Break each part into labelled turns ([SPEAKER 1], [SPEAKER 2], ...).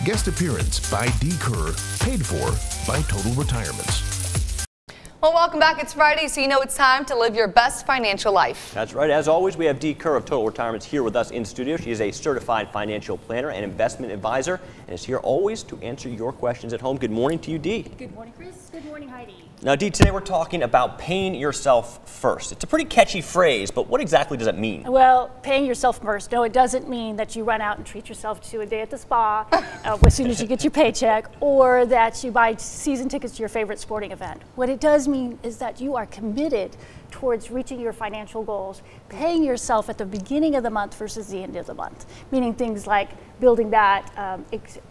[SPEAKER 1] Guest appearance by Dee Kerr, paid for by Total Retirements.
[SPEAKER 2] Well, welcome back. It's Friday, so you know it's time to live your best financial life.
[SPEAKER 3] That's right. As always, we have Dee Kerr of Total Retirements here with us in studio. She is a certified financial planner and investment advisor and is here always to answer your questions at home. Good morning to you, Dee.
[SPEAKER 4] Good morning, Chris. Good morning, Heidi.
[SPEAKER 3] Now, Dee, today we're talking about paying yourself first. It's a pretty catchy phrase, but what exactly does it mean?
[SPEAKER 4] Well, paying yourself first. No, it doesn't mean that you run out and treat yourself to a day at the spa as soon as you get your paycheck, or that you buy season tickets to your favorite sporting event. What it does mean is that you are committed towards reaching your financial goals, paying yourself at the beginning of the month versus the end of the month, meaning things like building that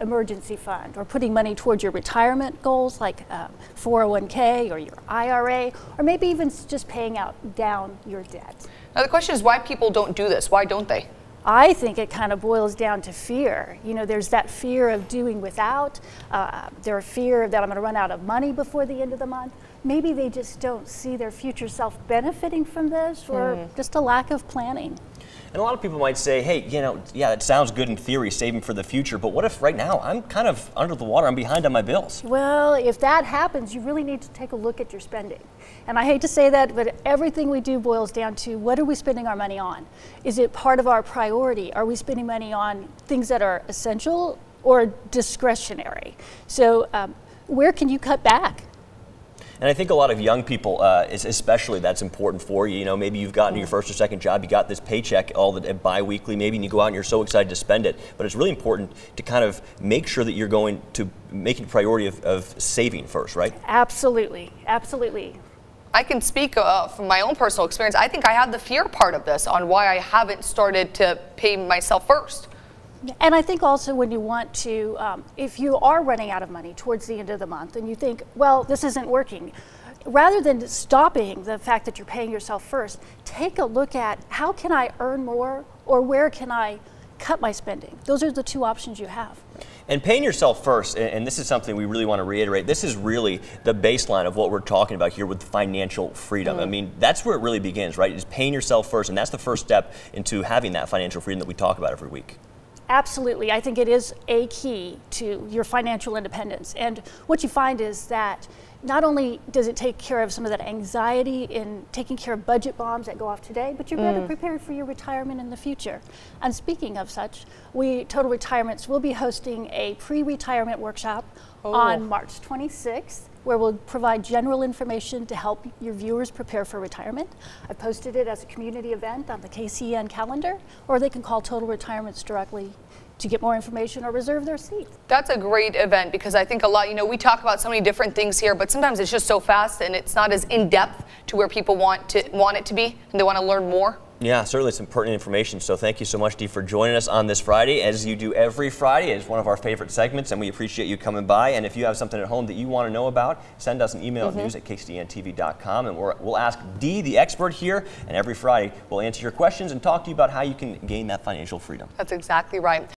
[SPEAKER 4] emergency fund or putting money towards your retirement goals like 401k or your IRA, or maybe even just paying down your debt.
[SPEAKER 2] Now the question is why people don't do this. Why don't they?
[SPEAKER 4] I think it kind of boils down to fear. You know, there's that fear of doing without, there's fear that I'm going to run out of money before the end of the month. Maybe they just don't see their future self benefiting from this, or just a lack of planning.
[SPEAKER 3] And a lot of people might say, hey, you know, yeah, it sounds good in theory, saving for the future, but what if right now I'm kind of under the water, I'm behind on my bills?
[SPEAKER 4] Well, if that happens, you really need to take a look at your spending. And I hate to say that, but everything we do boils down to what are we spending our money on? Is it part of our priority? Are we spending money on things that are essential or discretionary? So where can you cut back?
[SPEAKER 3] And I think a lot of young people, especially, that's important for you. You know, maybe you've gotten your first or second job, you got this paycheck bi-weekly, maybe, and you go out and you're so excited to spend it. But it's really important to kind of make sure that you're going to make it a priority of saving first, right?
[SPEAKER 4] Absolutely, absolutely.
[SPEAKER 2] I can speak from my own personal experience. I think I have the fear part of this on why I haven't started to pay myself first.
[SPEAKER 4] And I think also when you want to, if you are running out of money towards the end of the month and you think, well, this isn't working, rather than stopping the fact that you're paying yourself first, take a look at how can I earn more, or where can I cut my spending? Those are the two options you have.
[SPEAKER 3] And paying yourself first, and this is something we really want to reiterate, this is really the baseline of what we're talking about here with financial freedom. I mean, that's where it really begins, right? Is paying yourself first, and that's the first step into having that financial freedom that we talk about every week.
[SPEAKER 4] Absolutely. I think it is a key to your financial independence. And what you find is that not only does it take care of some of that anxiety in taking care of budget bombs that go off today, but you're better prepared for your retirement in the future. And speaking of such, Total Retirements will be hosting a pre-retirement workshop on March 26th, where we'll provide general information to help your viewers prepare for retirement. I posted it as a community event on the KCN calendar, or they can call Total Retirements directly to get more information or reserve their seat.
[SPEAKER 2] That's a great event, because I think a lot, you know, we talk about so many different things here, but sometimes it's just so fast and it's not as in-depth to where people want it to be, and they want to learn more.
[SPEAKER 3] Yeah, certainly some pertinent information. So thank you so much, Dee, for joining us on this Friday, as you do every Friday. It's one of our favorite segments, and we appreciate you coming by. And if you have something at home that you want to know about, send us an email at news@kcdntv.com, and we'll ask Dee, the expert here, and every Friday we'll answer your questions and talk to you about how you can gain that financial freedom.
[SPEAKER 2] That's exactly right.